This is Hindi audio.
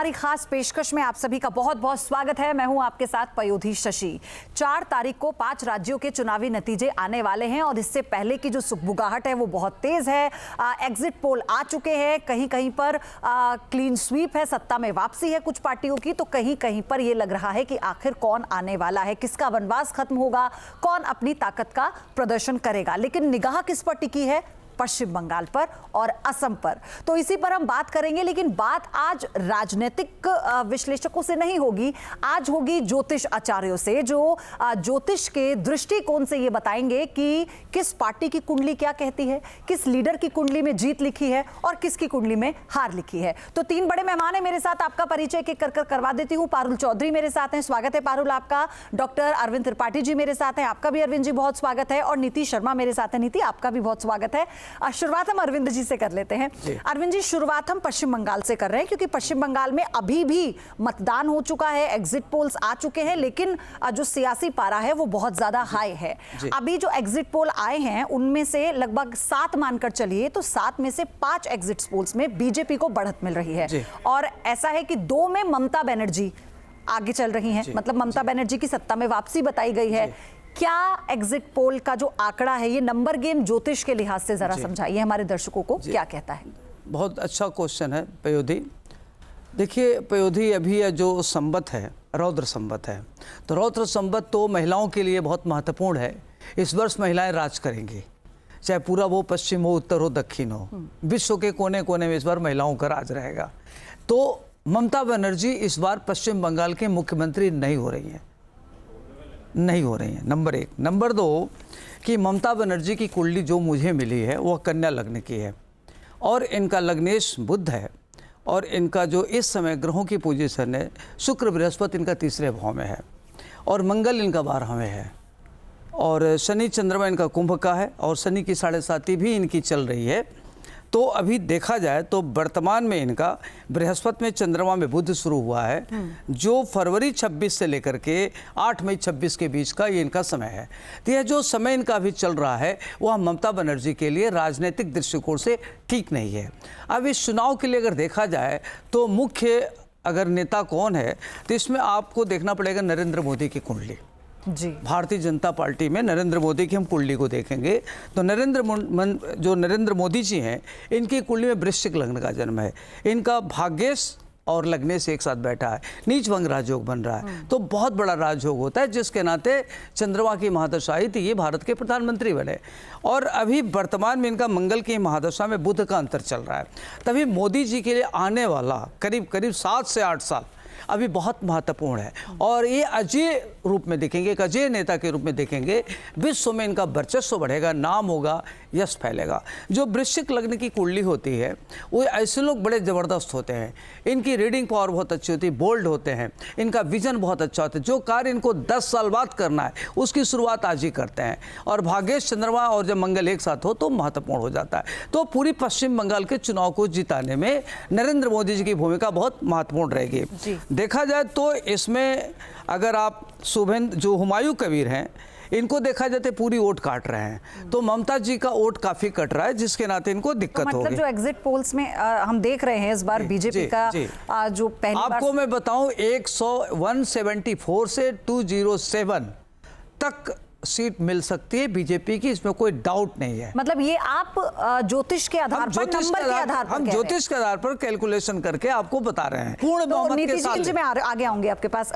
हमारी खास पेशकश में आप सभी का बहुत बहुत स्वागत है। मैं हूं आपके साथ पयोधी शशि। 4 तारीख को 5 राज्यों के चुनावी नतीजे आने वाले हैं और इससे पहले की जो सुगबुगाहट है वो बहुत तेज है। एग्जिट पोल आ चुके हैं, कहीं कहीं पर क्लीन स्वीप है, सत्ता में वापसी है कुछ पार्टियों की, तो कहीं कहीं पर ये लग रहा है कि आखिर कौन आने वाला है, किसका वनवास खत्म होगा, कौन अपनी ताकत का प्रदर्शन करेगा। लेकिन निगाह किस पर टिकी है? पश्चिम बंगाल पर और असम पर। तो इसी पर हम बात करेंगे, लेकिन बात आज राजनीतिक विश्लेषकों से नहीं होगी, आज होगी ज्योतिष आचार्यों से, जो ज्योतिष के दृष्टिकोण से ये बताएंगे कि किस पार्टी की कुंडली क्या कहती है, किस लीडर की कुंडली में जीत लिखी है और किसकी कुंडली में हार लिखी है। तो 3 बड़े मेहमान है मेरे साथ, आपका परिचय एक कर करवा देती हूँ। पारुल चौधरी मेरे साथ हैं, स्वागत है पारुल आपका। डॉक्टर अरविंद त्रिपाठी जी मेरे साथ हैं, आपका भी अरविंद जी बहुत स्वागत है। और नीति शर्मा मेरे साथ है, नीति आपका भी बहुत स्वागत है। शुरुआत हम अरविंद जी से कर लेते हैं। अरविंद जी, शुरुआत हम पश्चिम बंगाल से कर रहे हैं क्योंकि पश्चिम बंगाल में अभी भी मतदान हो चुका है, एग्जिट पोल्स आ चुके हैं, लेकिन जो सियासी पारा है वो बहुत ज्यादा हाई है। अभी जो एग्जिट पोल आए हैं उनमें से लगभग 7 मानकर चलिए तो 7 में से 5 एग्जिट पोल्स में बीजेपी को बढ़त मिल रही है और ऐसा है कि 2 में ममता बनर्जी आगे चल रही हैं, मतलब ममता बनर्जी की सत्ता में वापसी बताई गई है। क्या एग्जिट पोल का जो आंकड़ा है, ये नंबर गेम ज्योतिष के लिहाज से जरा समझाइए हमारे दर्शकों को, क्या कहता है? बहुत अच्छा क्वेश्चन है पयोधी। देखिए पयोधी, अभी यह जो संवत है रौद्र संवत है, तो रौद्र संवत तो महिलाओं के लिए बहुत महत्वपूर्ण है। इस वर्ष महिलाएं राज करेंगी, चाहे पूरा वो पश्चिम हो, उत्तर हो, दक्षिण हो, विश्व के कोने कोने में इस बार महिलाओं का राज रहेगा। तो ममता बनर्जी इस बार पश्चिम बंगाल के मुख्यमंत्री नहीं हो रही हैं, नंबर 1। नंबर 2 कि ममता बनर्जी की कुंडली जो मुझे मिली है वह कन्या लग्न की है और इनका लग्नेश बुध है और इनका जो इस समय ग्रहों की पोजीशन है, शुक्र बृहस्पति इनका 3रे भाव में है और मंगल इनका 12वें में है और शनि चंद्रमा इनका कुंभ का है और शनि की 7.5 भी इनकी चल रही है। तो अभी देखा जाए तो वर्तमान में इनका बृहस्पति में चंद्रमा में बुध शुरू हुआ है, जो फरवरी 26 से लेकर के 8 मई 26 के बीच का ये इनका समय है। तो यह जो समय इनका अभी चल रहा है वह ममता बनर्जी के लिए राजनीतिक दृष्टिकोण से ठीक नहीं है। अब इस चुनाव के लिए अगर देखा जाए तो मुख्य अगर नेता कौन है, तो इसमें आपको देखना पड़ेगा नरेंद्र मोदी की कुंडली। भारतीय जनता पार्टी में नरेंद्र मोदी की हम कुंडली को देखेंगे तो नरेंद्र मोदी जी हैं, इनकी कुंडली में वृश्चिक लग्न का जन्म है। इनका भाग्येश और लग्नेश एक साथ बैठा है, नीच भंग राजयोग बन रहा है, तो बहुत बड़ा राजयोग होता है, जिसके नाते चंद्रमा की महादशा आई थी, ये भारत के प्रधानमंत्री बने। और अभी वर्तमान में इनका मंगल की महादशा में बुध का अंतर चल रहा है। तभी मोदी जी के लिए आने वाला करीब 7 से 8 साल अभी बहुत महत्वपूर्ण है और ये अजय रूप में देखेंगे, एक अजय नेता के रूप में देखेंगे। विश्व में इनका वर्चस्व बढ़ेगा, नाम होगा, यश फैलेगा। जो वृश्चिक लग्न की कुंडली होती है वो ऐसे लोग बड़े ज़बरदस्त होते हैं, इनकी रीडिंग पावर बहुत अच्छी होती है, बोल्ड होते हैं, इनका विजन बहुत अच्छा होता है। जो कार्य इनको 10 साल बाद करना है उसकी शुरुआत आज ही करते हैं और भाग्येश चंद्रमा और जब मंगल एक साथ हो तो महत्वपूर्ण हो जाता है। तो पूरी पश्चिम बंगाल के चुनाव को जिताने में नरेंद्र मोदी जी की भूमिका बहुत महत्वपूर्ण रहेगी। देखा जाए तो इसमें अगर आप शुभेंद्र जो हुमायूं कबीर हैं, इनको देखा जाते पूरी वोट काट रहे हैं, तो ममता जी का वोट काफी कट रहा है, जिसके नाते इनको दिक्कत होगी। मतलब जो एग्जिट पोल्स में हम देख रहे हैं इस बार बीजेपी का जो पहली आपको मैं बताऊं 174 से 207 तक सीट मिल सकती है बीजेपी की, इसमें कोई डाउट नहीं है। मतलब ये आप ज्योतिष के आधार पर, नंबर के आधार पर, हम ज्योतिष के आधार पर कैलकुलेशन करके आपको बता रहे हैं पूर्ण बहुमत के साथ। मैं आगे आऊंगी आपके पास।